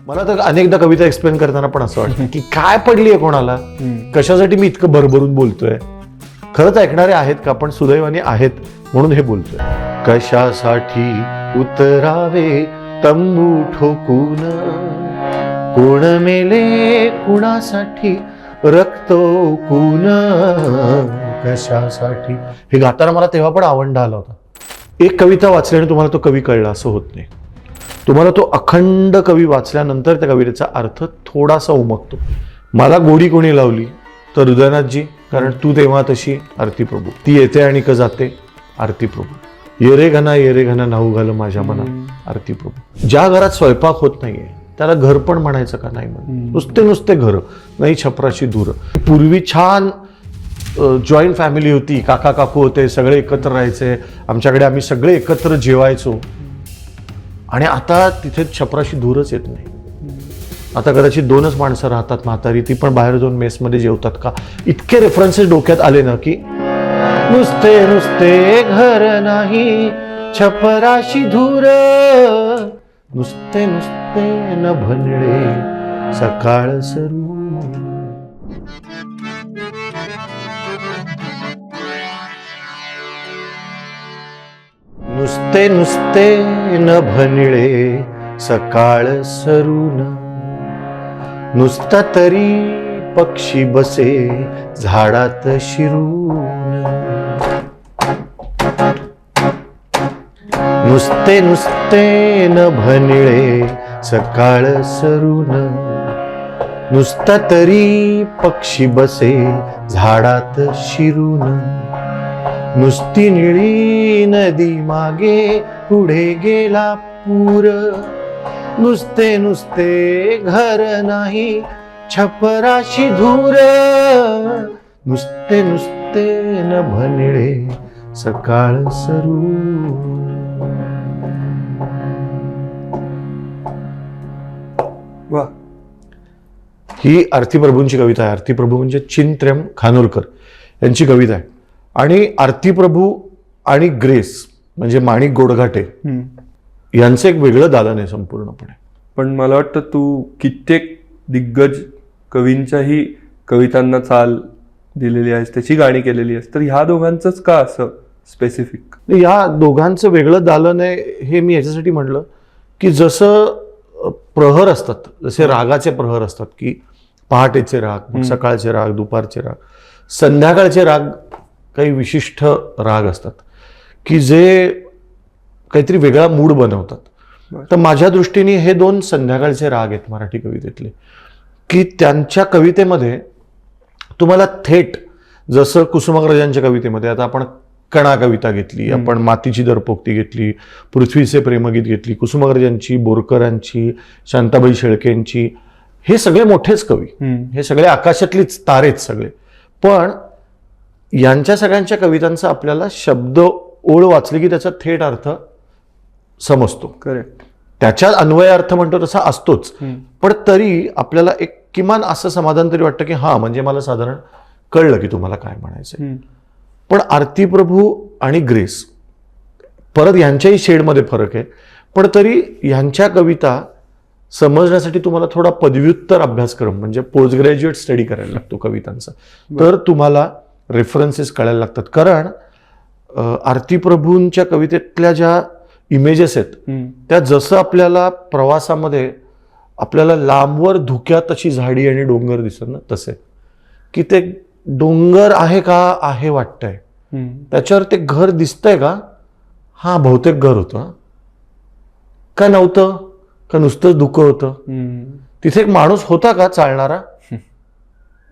मला तर अनेकदा कविता एक्सप्लेन करताना पण असं वाटतं की काय पडली आहे कोणाला, कशासाठी मी इतकं भरभरून बोलतोय. खरंच ऐकणारे आहेत का? पण सुदैवाने आहेत म्हणून हे बोलतोय. कशासाठी उतरावे तंबू ठोकून, कोण मेले कुणासाठी रक्त ओकून, कशासाठी. हे गाताना मला तेव्हा पण आवंढ आला होता. एक कविता वाचल्याने तुम्हाला तो कवी कळला असं होत नाही. तुम्हाला तो अखंड कवी वाचल्यानंतर त्या कवितेचा अर्थ थोडासा उमगतो. मला गोडी कोणी लावली तर हृदयनाथजी, कारण तू तेव्हा तशी आरती प्रभू. ती येते आणि क जाते आरती प्रभू. येरे घना नाऊ घाल माझ्या मना आरती प्रभू. ज्या घरात स्वयंपाक होत नाहीये त्याला घर पण म्हणायचं का नाही? म्हणून नुसते नुसते घर नाही, छपराशी दूर. पूर्वी छान जॉईंट फॅमिली होती, काका काकू होते, सगळे एकत्र राहायचे. आमच्याकडे आम्ही सगळे एकत्र जेवायचो. आणि आता तिथे छपराशी दूरच येत नाही. आता कदाचित 2च माणसं राहतात, म्हातारी, ती पण बाहेर जाऊन मेसमध्ये जेवतात का. इतके रेफरन्सेस डोक्यात आले ना की नुसते नुसते घर नाही, छपराशी धूर, नुसते नुसते न भनडे सकाळ सरू. नुसते नुसते न भनिळे सकाळ सरून, नुसता तरी पक्षी बसे झाडात शिरून. नुसते नुसते न भनिळे सकाळ सरून, नुसता तरी पक्षी बसे झाडात शिरून. नुसती निळी नदी मागे पुढे गेला पूर, नुसते नुसते घर नाही, छपराशी धूर, नुसते नुसते न भनिळे सकाळ सरू. वा. ही आरती प्रभूंची कविता आहे. आरती प्रभू म्हणजे चिंत्र्यम खानोलकर यांची कविता आहे. आणि आरती प्रभू आणि ग्रेस म्हणजे माणिक गोडघाटे यांचं एक वेगळं दालन आहे संपूर्णपणे. पण मला वाटतं तू कित्येक दिग्गज कवींच्याही कवितांना चाल दिलेली आहेस, त्याची गाणी केलेली आहेस, तर ह्या दोघांचंच का असं स्पेसिफिक? या दोघांचं वेगळं दालन आहे हे मी याच्यासाठी म्हणलं की जसं प्रहर असतात, जसे रागाचे प्रहर असतात की पहाटेचे राग, सकाळचे राग, दुपारचे राग, संध्याकाळचे राग काही विशिष्ट राग असतात की जे काहीतरी वेगळा मूड बनवतात. तर माझ्या दृष्टीने हे 2 संध्याकाळचे राग आहेत मराठी कवितेतले, की त्यांच्या कवितेमध्ये तुम्हाला थेट, जसं कुसुमाग्रजांच्या कवितेमध्ये, आता आपण कणा कविता घेतली, आपण मातीची दरपोक्ती घेतली, पृथ्वीचे प्रेमगीत घेतली, कुसुमाग्रजांची, बोरकरांची, शांताबाई शेळकेंची, हे सगळे मोठेच कवी, हे सगळे आकाशातलीच तारेच सगळे. पण यांच्या सगळ्यांच्या कवितांचा आपल्याला शब्द ओळ वाचली की त्याचा थेट अर्थ समजतो. करेक्ट. त्याच्या अन्वय अर्थ म्हणतो तसा असतोच, पण तरी आपल्याला एक किमान असं समाधान तरी वाटतं की हा, म्हणजे मला साधारण कळलं की तुम्हाला काय म्हणायचंय. पण आरती प्रभू आणि ग्रेस, परत यांच्याही शेडमध्ये फरक आहे, पण तरी यांच्या कविता समजण्यासाठी तुम्हाला थोडा पदव्युत्तर अभ्यासक्रम म्हणजे पोस्ट ग्रॅज्युएट स्टडी करायला लागतो कवितांचा, तर तुम्हाला रेफरन्सेस कळायला लागतात. कारण आरती प्रभूंच्या कवितेतल्या ज्या इमेजेस आहेत त्या जसं आपल्याला प्रवासामध्ये आपल्याला लांबवर धुक्यात अशी झाडी आणि डोंगर दिसत ना, तसे की ते डोंगर आहे का आहे वाटतंय, त्याच्यावर ते घर दिसतंय का, हा बहुतेक घर होतं का नव्हतं, का नुसतंच धुकं होतं, तिथे एक माणूस होता का चालणारा,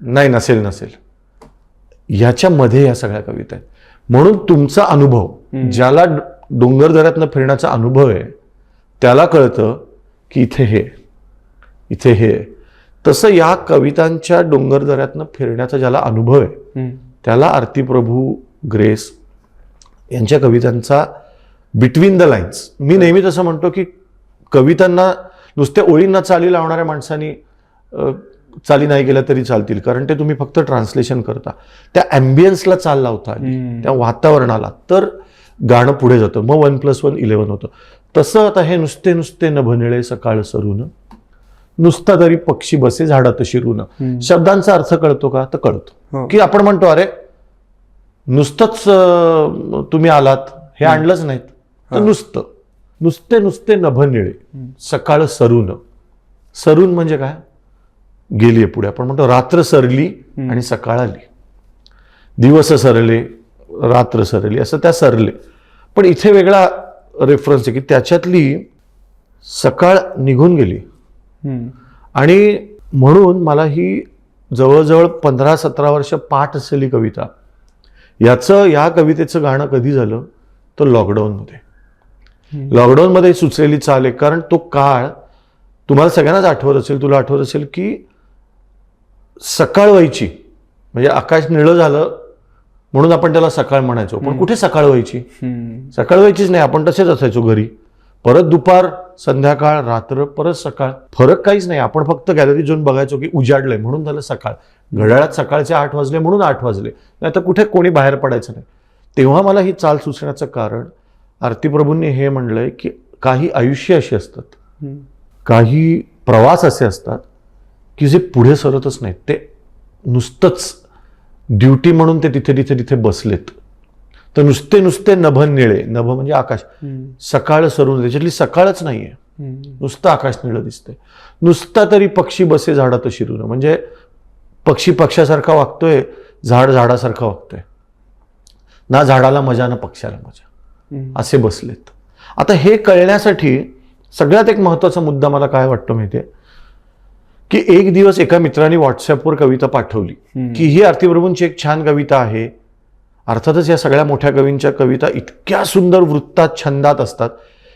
नाही, नसेल. ह्याच्यामध्ये या सगळ्या कविता आहेत. म्हणून तुमचा अनुभव, ज्याला डोंगर दऱ्यातनं फिरण्याचा अनुभव आहे त्याला कळतं की इथे हे. तसं या कवितांच्या डोंगर दऱ्यातनं फिरण्याचा ज्याला अनुभव आहे त्याला आरती प्रभू, ग्रेस यांच्या कवितांचा बिटवीन द लाईन्स, मी नेहमी तसं म्हणतो की कवितांना नुसत्या ओळींना चाली लावणाऱ्या माणसांनी चाली नाही गेल्या तरी चालतील, कारण ते तुम्ही फक्त ट्रान्सलेशन करता, त्या ॲम्बियन्सला चाल लावता, त्या वातावरणाला, तर गाणं पुढे जातं. मग 1+1 11 होतं. तसं आता हे नुसते नुसते न भनिळे सकाळ सरून, नुसता तरी पक्षी बसे झाडात शिरून. शब्दांचा अर्थ कळतो का? तर कळतो. हो. की आपण म्हणतो अरे नुसतंच तुम्ही आलात, हे आणलंच नाहीत, तर नुसतं नुसते नुसते नभ निळे सकाळ सरून. सरून म्हणजे काय? गेली पुढे. आपण म्हणतो रात्र सरली आणि सकाळ आली, दिवस सरले रात्र सरली, असं त्या सरले. पण इथे वेगळा रेफरन्स आहे की त्याच्यातली सकाळ निघून गेली. आणि म्हणून मला ही जवळजवळ 15-17 वर्ष पाठ असलेली कविता, या कवितेचं गाणं कधी झालं तर लॉकडाऊनमध्ये. लॉकडाऊनमध्ये सुचलेली चाल आहे. कारण तो काळ तुम्हाला सगळ्यांनाच आठवत असेल, तुला आठवत असेल की सकाळ व्हायची म्हणजे आकाश निळं झालं म्हणून आपण त्याला सकाळ म्हणायचो. पण कुठे सकाळ व्हायची? सकाळ व्हायचीच नाही. आपण तसेच असायचो घरी. परत दुपार, संध्याकाळ, रात्र, परत सकाळ. फरक काहीच नाही. आपण फक्त गॅलरी जाऊन बघायचो की उजाडलंय म्हणून झालं सकाळ. घड्याळात सकाळचे 8 वाजले म्हणून 8 वाजले, नाही तर कुठे कोणी बाहेर पडायचं नाही. तेव्हा मला ही चाल सुचण्याचं कारण आरती प्रभूंनी हे म्हणलंय की काही आयुष्य अशी असतात, काही प्रवास असे असतात की जे पुढे सरतच नाहीत. ते नुसतंच ड्युटी म्हणून ते तिथे तिथे तिथे बसलेत. तर नुसते नुसते नभ निळे, नभ म्हणजे आकाश, सकाळ सरून, त्याच्यातली सकाळच नाहीये, नुसतं आकाश निळं दिसतंय. नुसता तरी पक्षी बसे झाडात शिरून, म्हणजे पक्षी पक्षासारखा वागतोय, झाड झाडासारखा वागतोय. ना झाडाला मजा ना पक्षाला मजा, असे बसलेत. आता हे कळण्यासाठी सगळ्यात एक महत्वाचा मुद्दा मला काय वाटतो माहितीये की एक दिवस एका मित्राने व्हॉट्सअपवर कविता पाठवली की ही आरती प्रभूंची एक छान कविता आहे. अर्थातच या सगळ्या मोठ्या कवींच्या कविता इतक्या सुंदर वृत्तात, छंदात असतात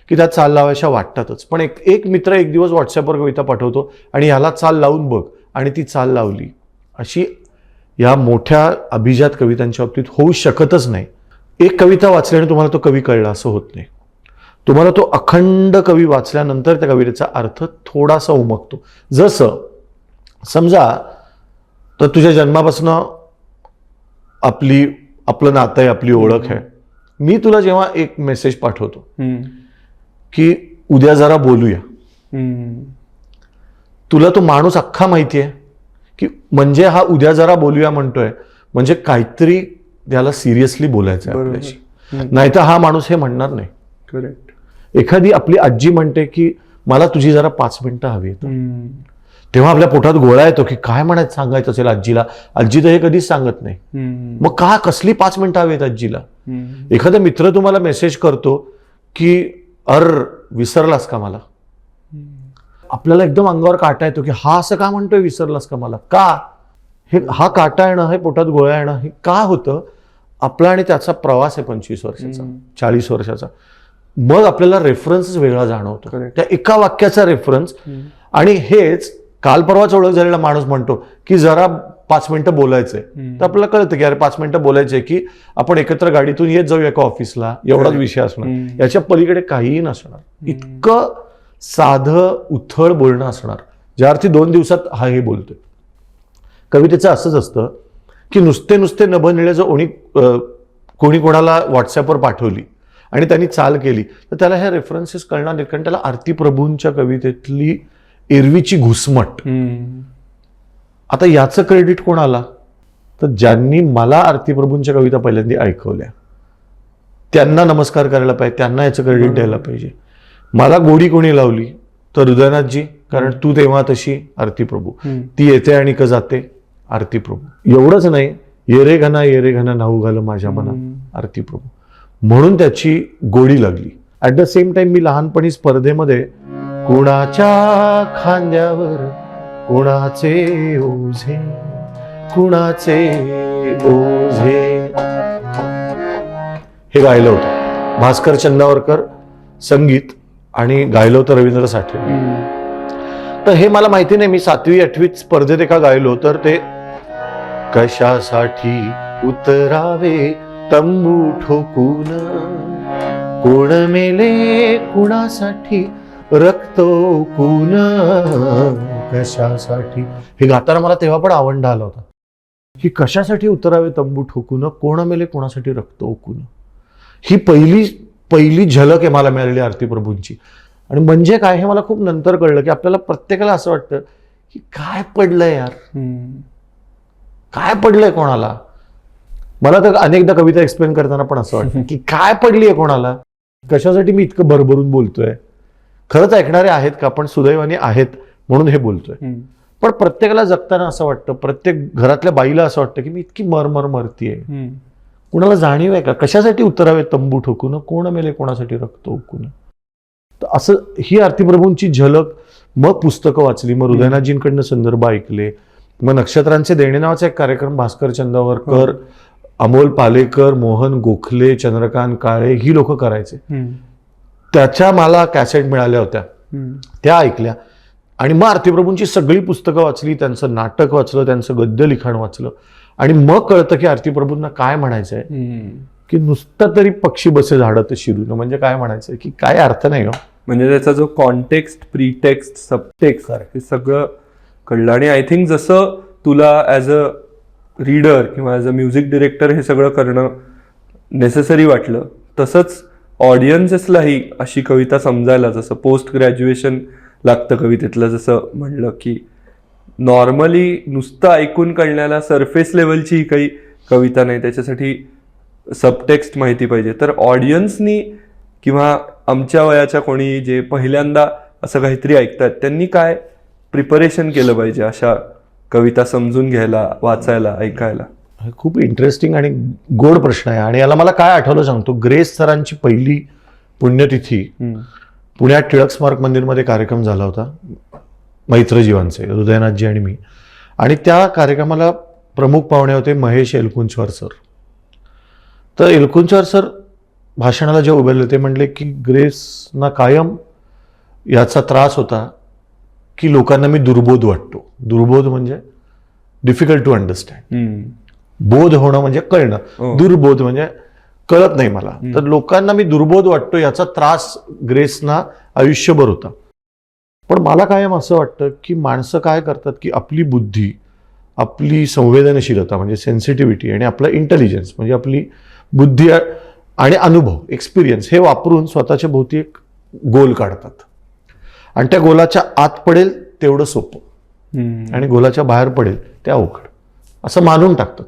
की त्या चाल लावायच्या वाटतातच. पण एक मित्र एक दिवस व्हॉट्सअपवर कविता पाठवतो आणि ह्याला चाल लावून बघ, आणि ती चाल लावली. अशी या मोठ्या अभिजात कवितांच्या बाबतीत होऊ शकतच नाही. एक कविता वाचल्याने तुम्हाला तो कवी कळला असं होत नाही. तुम्हाला तो अखंड कवी वाचल्यानंतर त्या कवितेचा अर्थ थोडासा उमगतो. जसं समजा तर तुझ्या जन्मापासून आपलं नातं आहे, आपली ओळख आहे. मी तुला जेव्हा एक मेसेज पाठवतो की उद्या जरा बोलूया, तुला तो माणूस अख्खा माहिती आहे की म्हणजे हा उद्या जरा बोलूया म्हणतोय म्हणजे काहीतरी त्याला सिरियसली बोलायचं आहे आपल्याशी, नाहीतर हा माणूस हे म्हणणार नाही. करेक्ट. एखादी आपली आजी म्हणते की मला तुझी जरा 5 मिनिटं हवी आहेत, तेव्हा आपल्या पोटात गोळा येतो की काय म्हणायचं, सांगायचं असेल आजीला. आजी तर हे कधीच सांगत नाही. मग का कसली 5 मिनिटं हवी आहेत आजीला? एखादा मित्र तुम्हाला मेसेज करतो की विसरलास का मला, आपल्याला एकदम अंगावर काटा येतो की हा असं का म्हणतोय, विसरलास का मला? का हा काटा येणं, हे पोटात गोळा येणं, हे का होतं? आपला आणि त्याचा प्रवास आहे 25 वर्षाचा, 40 वर्षाचा. मग आपल्याला रेफरन्स वेगळा जाणवतो, त्या एका वाक्याचा रेफरन्स. आणि हेच काल परवाच ओळख झालेला माणूस म्हणतो की जरा 5 मिनिटं बोलायचंय, तर आपल्याला कळतं की अरे 5 मिनिटं बोलायचंय की आपण एकत्र गाडीतून येत जाऊया का ऑफिसला, एवढाच विषय असणार, याच्या पलीकडे काहीही नसणार. इतकं साधं उथळ बोलणं असणार, ज्या अर्थी 2 दिवसात हा हे बोलतोय. कवितेचं असंच असतं की नुसते नुसते नभ निळे जो कोणी कोणाला व्हॉट्सअपवर पाठवली आणि त्यांनी चाल केली तर त्याला ह्या रेफरन्सेस कळणार नाहीत, कारण त्याला आरती प्रभूंच्या कवितेतली एरवीची घुसमट. आता याचं क्रेडिट कोणाला? तर ज्यांनी मला आरती प्रभूंच्या कविता पहिल्यांदा ऐकवल्या त्यांना नमस्कार करायला पाहिजे, त्यांना याचं क्रेडिट द्यायला पाहिजे. मला गोडी कोणी लावली तर हृदयनाथजी, कारण तू तेव्हा तशी आरती प्रभू, ती येते आणि का जाते आरती प्रभू. एवढंच नाही, येरे घना नाऊ घाल माझ्या मनात आरती प्रभू, म्हणून त्याची गोडी लागली. ऍट द सेम टाइम मी लहानपणी स्पर्धेमध्ये कुणाच्या खांद्यावर कुणाचे ओझे, कुणाचे ओझे हे गायलं होतं. भास्कर चंदावरकर संगीत आणि गायलं होतं रवींद्र साठे. तर हे मला माहिती नाही, मी 7वी 8वीत स्पर्धेत एका गायलो तर ते कशासाठी उतरावे तंबू ठोकून, कोण मेले कुणासाठी रक्त ओकून, कशासाठी. हे गाताना मला तेव्हा पण आवंढ आला होता की कशासाठी उतरावे तंबू ठोकून, कोण मेले कोणासाठी रक्त ओकून. ही पहिली झलक आहे मला मिळालेली आरती प्रभूंची. आणि म्हणजे काय हे मला खूप नंतर कळलं की आपल्याला प्रत्येकाला असं वाटतं की काय पडलंय यार, काय पडलंय कोणाला. मला तर अनेकदा कविता एक्सप्लेन करताना पण असं वाटतं की काय पडलीये कोणाला, कशासाठी मी इतकं भरभरून बोलतोय. खरंच ऐकणारे आहेत का, पण सुदैवाने आहेत म्हणून हे बोलतोय. पण प्रत्येकाला जगताना असं वाटतं, प्रत्येक घरातल्या बाईला असं वाटतं की मी इतकी मरमर मरतीये. कुणाला जाणीव आहे का, कशासाठी उतरावे तंबू ठोकून, कोण मेले कोणासाठी रक्त ओकून. तर असं ही आरतीप्रभूंची झलक. मग पुस्तकं वाचली, मग हृदयनाथजींकडनं संदर्भ ऐकले, मग नक्षत्रांचे देणे नावाचा एक कार्यक्रम भास्कर चंदावरकर, अमोल पालेकर, मोहन गोखले, चंद्रकांत काळे ही लोक करायचे. त्याच्या मला कॅसेट मिळाल्या होत्या, त्या ऐकल्या. आणि मग आरतीप्रभूंची सगळी पुस्तकं वाचली, त्यांचं नाटक वाचलं, त्यांचं गद्य लिखाण वाचलं. आणि मग कळतं की आरतीप्रभूंना काय म्हणायचंय, की नुसतं तरी पक्षी बसे झाडत शिरून म्हणजे काय म्हणायचंय, की काय अर्थ नाही हो. म्हणजे त्याचा जो कॉन्टेक्स्ट, प्रीटेक्स्ट, सबटेक्स्ट हे सगळं कळलं. आणि आय थिंक जसं तुला ॲज अ रीडर किंवा ॲज अ म्युझिक डिरेक्टर हे सगळं करणं नेसेसरी वाटलं, तसंच ऑडियन्सेसलाही अशी कविता समजायला, जसं पोस्ट ग्रॅज्युएशन लागतं कवितेतलं, जसं म्हणलं की नॉर्मली नुसतं ऐकून कळण्याला सरफेस लेवलची ही काही कविता नाही, त्याच्यासाठी सबटेक्स्ट माहिती पाहिजे. तर ऑडियन्सनी किंवा आमच्या वयाच्या कोणी जे पहिल्यांदा असं काहीतरी ऐकतात त्यांनी काय प्रिपरेशन केलं पाहिजे अशा कविता समजून घ्यायला, वाचायला, ऐकायला? खूप इंटरेस्टिंग आणि गोड प्रश्न आहे. आणि याला मला काय आठवलं सांगतो. ग्रेस सरांची पहिली पुण्यतिथी पुण्यात टिळक स्मारक मंदिरमध्ये कार्यक्रम झाला होता, मैत्रजीवांचे, हृदयनाथजी आणि मी. आणि त्या कार्यक्रमाला प्रमुख पाहुणे होते महेश एलकुंचवार सर. तर एलकुंचवार सर भाषणाला जे उभे ते म्हणले की ग्रेसना कायम याचा त्रास होता की लोकांना मी दुर्बोध वाटतो. दुर्बोध म्हणजे डिफिकल्ट टू अंडरस्टँड. बोध होणं म्हणजे कळणं, दुर्बोध म्हणजे कळत नाही मला. तर लोकांना मी दुर्बोध वाटतो याचा त्रास ग्रेसना आयुष्यभर होता. पण मला कायम असं वाटतं की माणसं काय करतात की आपली बुद्धी, आपली संवेदनशीलता म्हणजे सेन्सिटिव्हिटी आणि आपला इंटेलिजन्स म्हणजे आपली बुद्धी आणि अनुभव, एक्सपिरियन्स हे वापरून स्वतःच्या भोवती एक गोल काढतात. आणि त्या गोलाच्या आत पडेल तेवढं सोपं आणि गोलाच्या बाहेर पडेल त्या अवघड असं मानून टाकतात.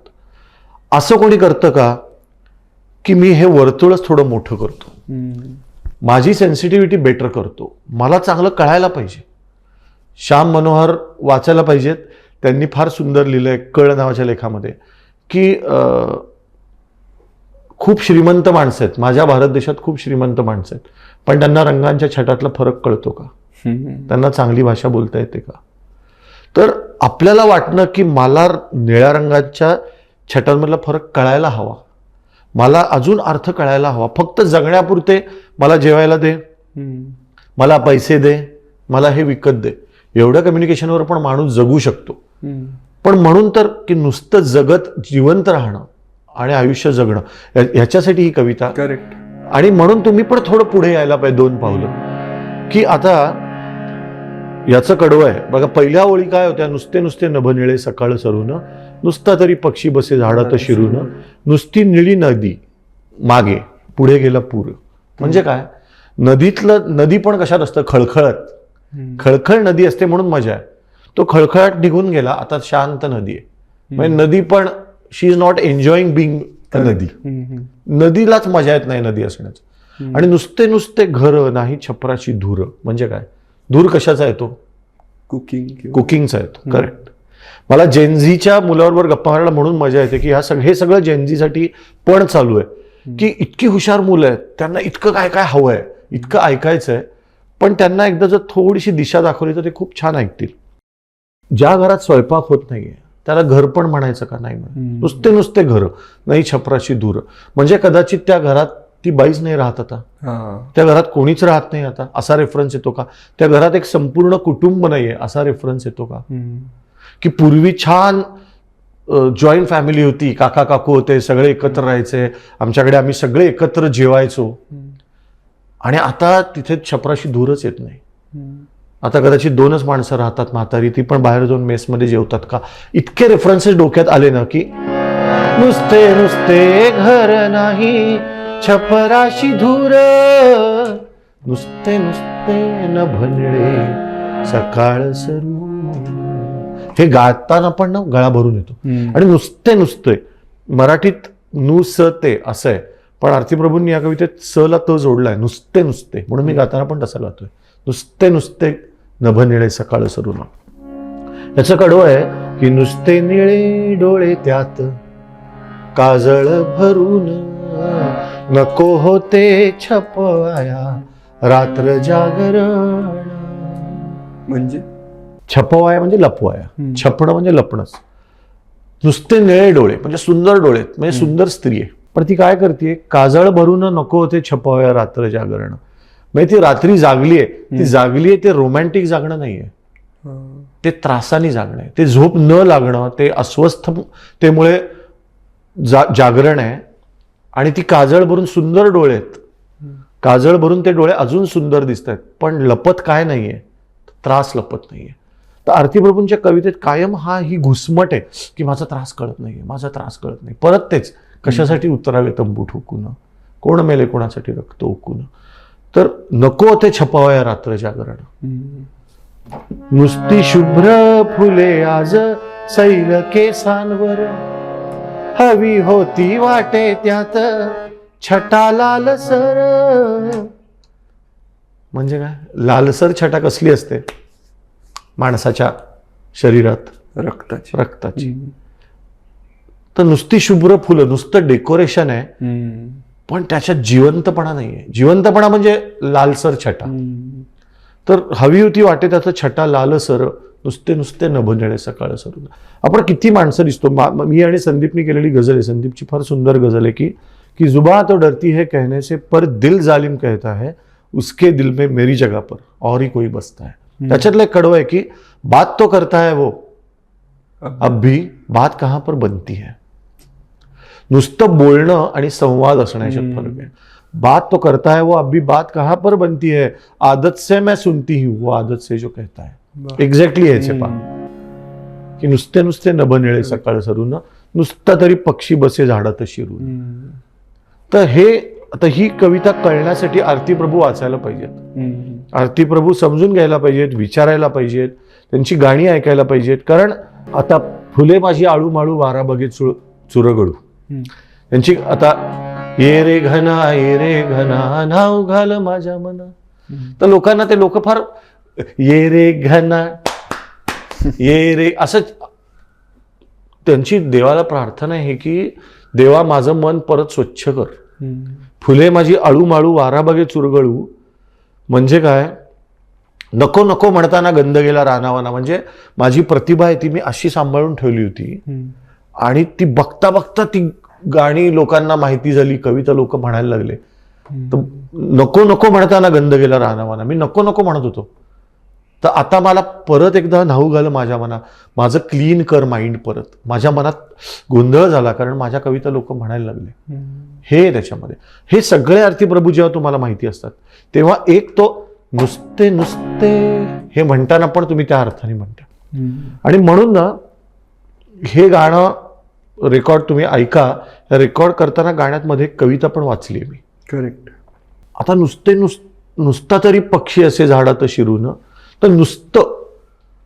असं कोणी करतं का की मी हे वर्तुळच थोडं मोठं करतो, माझी सेन्सिटिव्हिटी बेटर करतो, मला चांगलं कळायला पाहिजे. श्याम मनोहर वाचायला पाहिजेत, त्यांनी फार सुंदर लिहिलंय कळ नावाच्या लेखामध्ये की खूप श्रीमंत माणसं आहेत, माझ्या भारत देशात खूप श्रीमंत माणसं आहेत, पण त्यांना रंगांच्या छटातला फरक कळतो का, त्यांना चांगली भाषा बोलता येते का. तर आपल्याला वाटणं की मला निळ्या रंगाच्या छटांमधला फरक कळायला हवा, मला अजून अर्थ कळायला हवा, फक्त जगण्यापुरते मला जेवायला दे, मला पैसे दे, मला हे विकत दे, एवढ्या कम्युनिकेशनवर पण माणूस जगू शकतो. पण म्हणून तर की नुसतं जगत जिवंत राहणं आणि आयुष्य जगणं ह्याच्यासाठी ही कविता. करेक्ट. आणि म्हणून तुम्ही पण थोडं पुढे यायला पाहिजे 2 पावलं. की आता याचं कडवं आहे बघा. पहिल्या ओळी काय होत्या, नुसते नुसते नभनिळे सकाळ सरून, नुसता तरी पक्षी बसे झाडात शिरून, नुसती निळी नदी मागे पुढे गेला पूर. म्हणजे काय, नदी पण कशात असतं, खळखळत, खळखळ नदी असते म्हणून मजा आहे. तो खळखळाट निघून गेला, आता शांत नदी आहे. म्हणजे नदी पण she is not enjoying being a नदी. नदीलाच मजा येत नाही नदी असण्याचं. आणि नुसते नुसते घर नाही छपराची धूर. म्हणजे काय, धूर कशाचा येतो, कुकिंगचा येतो. करेक्ट. मला जेनझीच्या मुलाबरोबर गप्पा मारायला म्हणून मजा येते की हे सगळं जेनझीसाठी पण चालू आहे की इतकी हुशार मुलं आहेत, त्यांना इतकं काय काय हवं आहे, इतकं ऐकायचं आहे, पण त्यांना एकदा जर थोडीशी दिशा दाखवली तर ते खूप छान ऐकतील. ज्या घरात स्वयंपाक होत नाहीये त्याला घर पण म्हणायचं का, नाही म्हणून नुसते नुसते घर नाही छपराची धूर. म्हणजे कदाचित त्या घरात ती बाईच नाही राहत आता, त्या घरात कोणीच राहत नाही आता, असा रेफरन्स येतो का. त्या घरात एक संपूर्ण कुटुंब नाहीये असा रेफरन्स येतो का. की पूर्वी छान जॉईंट फॅमिली होती, काका काकू होते, सगळे एकत्र राहायचे, आमच्याकडे आम्ही सगळे एकत्र जेवायचो. आणि आता तिथे छपराशी धूरच येत नाही. आता कदाचित 2च माणसं राहतात, म्हातारी, ती पण बाहेर जाऊन मेसमध्ये जेवतात का. इतके रेफरन्सेस डोक्यात आले ना की नुसते नुसते घर नाही छपराशी धूर, नुसते नुसते नभनिळे सकाळ सरू. हे गाताना पण ना गळा भरून येतो. आणि नुसते नुसते मराठीत नु स ते असं आहे, पण आरतीप्रभूंनी या कवितेत स ला त जोडलाय, नुसते नुसते, म्हणून मी गाताना पण तसा गातोय, नुसते नुसते नभनिळे सकाळ सरून. याचं कडवं आहे की नुसते निळे डोळे त्यात काजळ भरून, नको होते छपवाया रात्र जागरण. म्हणजे छपवाया म्हणजे लपवाया, छपणं म्हणजे लपणंच. नुसते निळे डोळे म्हणजे सुंदर डोळे, म्हणजे सुंदर स्त्री आहे, पण ती काय करते, काजळ भरून नको होते छपवाया रात्र जागरण. म्हणजे ती रात्री जागली आहे, ती जागली आहे ते रोमॅन्टिक जागणं नाहीये, ते त्रासाने जागणं आहे, ते झोप न लागणं, ते अस्वस्थतेमुळे जागरण आहे. आणि ती काजळ भरून सुंदर डोळे आहेत, काजळ भरून ते डोळे अजून सुंदर दिसत आहेत, पण लपत काय नाहीये, त्रास लपत नाहीये. तर आरतीप्रभूंच्या कवितेत कायम ही घुसमट आहे की माझा त्रास कळत नाहीये, माझा त्रास कळत नाही. परत तेच, कशासाठी उतरावे तंबू ठोकून, कोण मेले कोणासाठी रक्त ओकून, तर नको ते छपावया रात्र जागरण. नुसती शुभ्र फुले आज सैल केसांवर, हवी होती वाटे त्यात छटा लालसर. म्हणजे काय, लालसर छटा कसली असते माणसाच्या शरीरात, रक्ताची. तर नुसती शुभ्र फुलं, नुसतं डेकोरेशन आहे, पण त्याच्यात जिवंतपणा नाहीये. जिवंतपणा म्हणजे लालसर छटा. तर हवी होती वाटे त्याचं छटा लालसर, नुसते नुसते नभनिळे सकाळ सरून. आपण किती माणसं दिसतो. मी आणि संदीपनी केलेली गझल आहे, संदीपची फार सुंदर गझल आहे की जुबा तो डरती है कहने से पर दिल जालिम कहता है उसके दिल में मेरी जगह पर और ही कोई बसता है. त्याच्यातलं एक कडवं आहे की बात तो करता है वो अब भी बात कहां पर बनती है. नुसतं बोलणं आणि संवाद असण्याच्यात फरक आहे. बात तो करता है वो अब भी बात कहां पर बनती है, आदत से मैं सुनती हूं वो आदत से जो कहता है. एक्झॅक्टली यायचे पा की नुसते नुसते नभनिळे सकाळ सरून, नुसता तरी पक्षी बसे झाडात शिरून. तर आता ही कविता कळण्यासाठी आरतीप्रभू वाचायला पाहिजेत, आरतीप्रभू समजून घ्यायला पाहिजेत, विचारायला पाहिजेत, त्यांची गाणी ऐकायला पाहिजेत. कारण आता फुले माझी आळू माळू वारा बघे चुरगळू, त्यांची आता ये रे घना नाव घाल माझ्या मना. तर लोकांना ते लोक फार ये रे घना ये रे असं, त्यांची देवाला प्रार्थना आहे की देवा माझं मन परत स्वच्छ कर. फुले माझी आळू माळू वारा बघे चुरगळू म्हणजे काय, नको नको म्हणताना गंध गेला रानावाना. म्हणजे माझी प्रतिभा आहे ती मी अशी सांभाळून ठेवली होती, आणि ती बघता बघता ती गाणी लोकांना माहिती झाली, कविता लोक म्हणायला लागले. तर नको नको म्हणताना गंध गेला रानावाना, मी नको नको म्हणत होतो, तर आता मला परत एकदा न्हाऊ घाल माझ्या मना, माझं क्लीन कर माइंड. परत माझ्या मनात गोंधळ झाला कारण माझ्या कविता लोक म्हणायला लागले. हे त्याच्यामध्ये हे सगळे आरतीप्रभू जेव्हा तुम्हाला माहिती असतात तेव्हा एक तो नुसते नुसते हे म्हणताना पण तुम्ही त्या अर्थाने म्हणता. आणि म्हणून ना हे गाणं रेकॉर्ड तुम्ही ऐका, रेकॉर्ड करताना गाण्यात मध्ये कविता पण वाचली आहे मी. करेक्ट. आता नुसता तरी पक्षी असे झाडात शिरून, तर नुसतं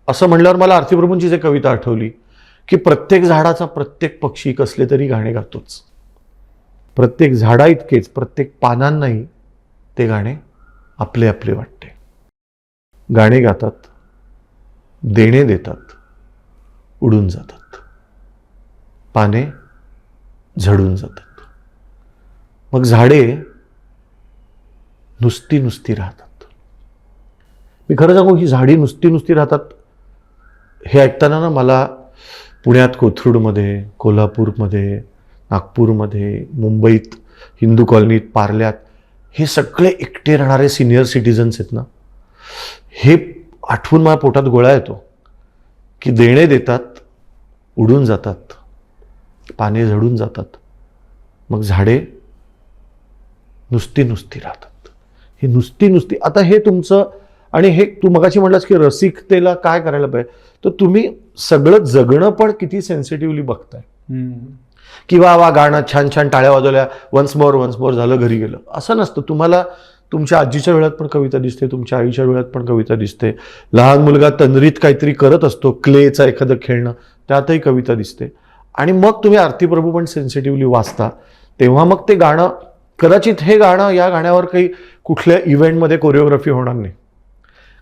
असं म्हणल्यावर मला आरतीप्रभूंची जी कविता आठवली की प्रत्येक झाडाचा प्रत्येक पक्षी कसले तरी गाणे गातोच, प्रत्येक झाडा इतकेच प्रत्येक पानांनाही ते गाणे आपले आपले वाटते. गाणे गातात, देणे देतात, उडून जातात, पाने झडून जातात, मग झाडे नुसती नुसती राहतात. मी खरं सांगू, ही झाडी नुसती नुसती राहतात हे ऐकताना ना मला पुण्यात कोथरूडमध्ये, कोल्हापूरमध्ये, नागपूरमध्ये, मुंबईत हिंदू कॉलनीत, पार्ल्यात हे सगळे एकटे राहणारे सिनियर सिटीजन्स आहेत ना, हे आठवून माझ्या पोटात गोळा येतो की देणे देतात, उडून जातात, पाने झडून जातात, मग झाडे नुसती नुसती राहतात. ही नुसती नुसती, आता हे तुमचं, आणि हे तू मगाशी म्हटलास की रसिकतेला काय करायला पाहिजे, तर तुम्ही सगळं जगणं पण किती सेन्सिटिव्हली बघताय. किंवा वा गाणं छान छान टाळ्या वाजवल्या, वन्स मोर झालं, घरी गेलं, असं नसतं. तुम्हाला तुमच्या आजीच्या वेळात पण कविता दिसते, तुमच्या आईच्या वेळात पण कविता दिसते. लहान मुलगा तंद्रीत काहीतरी करत असतो, क्लेचा एखादं खेळणं, त्यातही कविता दिसते. आणि मग तुम्ही आरती प्रभू पण सेन्सिटिव्हली वाचता, तेव्हा मग ते गाणं, कदाचित हे गाणं, या गाण्यावर काही कुठल्या इव्हेंटमध्ये कोरिओग्राफी होणार नाही,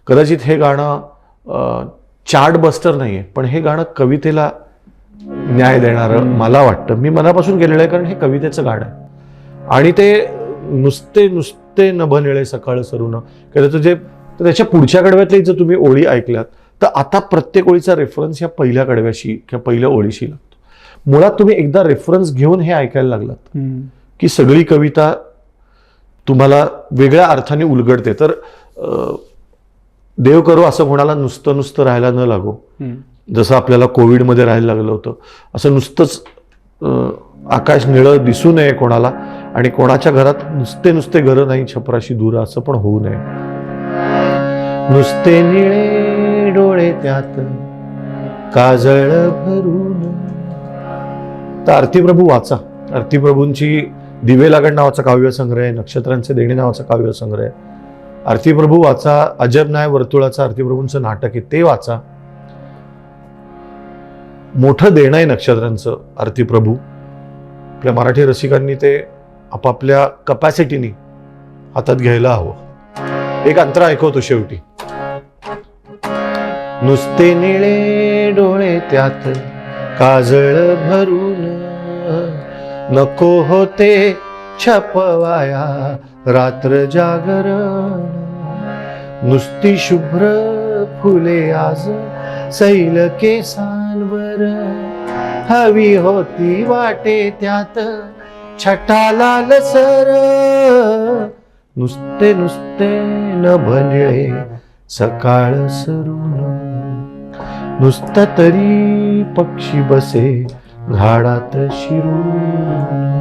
कदाचित हे गाणं चार्ट बस्टर नाही आहे, पण हे गाणं कवितेला न्याय देणारं मला वाटतं. मी मनापासून केलेलं आहे, कारण हे कवितेचं गाणं आहे. आणि ते नुसते नभनिळे सकाळ सरून, जे त्याच्या पुढच्या कडव्यातली जर तुम्ही ओळी ऐकल्यात तर आता प्रत्येक ओळीचा रेफरन्स या पहिल्या कडव्याशी किंवा पहिल्या ओळीशी लागतो. मुळात तुम्ही एकदा रेफरन्स घेऊन हे ऐकायला लागलात की सगळी कविता तुम्हाला वेगळ्या अर्थाने उलगडते. तर देव करो असं कोणाला नुसतं राहायला न लागो, जसं आपल्याला कोविडमध्ये राहायला लागलं होतं, असं नुसतंच आकाश निळं दिसू नये कोणाला, आणि कोणाच्या घरात नुसते घरं नाही छपराशी दूर, असं पण होऊ नये. नुसते निळे डोळे त्यात काजळ भरून. तर आरतीप्रभू वाचा. आरतीप्रभूंची दिवे लागण नावाचा काव्यसंग्रह आहे, नक्षत्रांचे देणे नावाचा काव्यसंग्रह आहे. आरतीप्रभू वाचा. अजब न्याय वर्तुळाचं आरतीप्रभूंचं नाटक आहे, ते वाचा. मोठं देणं आहे नक्षत्रांचं आरतीप्रभू. आपल्या मराठी रसिकांनी ते आपापल्या कपॅसिटीनी हातात घ्यायला हवं. एक अंतरा ऐकवतो शेवटी. नुसते निळे डोळे त्यात काजळ भरून, नको होते छपवाया रात्र जागरण. नुसती शुभ्र फुले आज सैल केसांवर, हवी होती वाटे त्यात छटा लालसर. नुसते नभनिळे सकाळ सरून, नुसता तरी पक्षी बसे झाडात शिरून.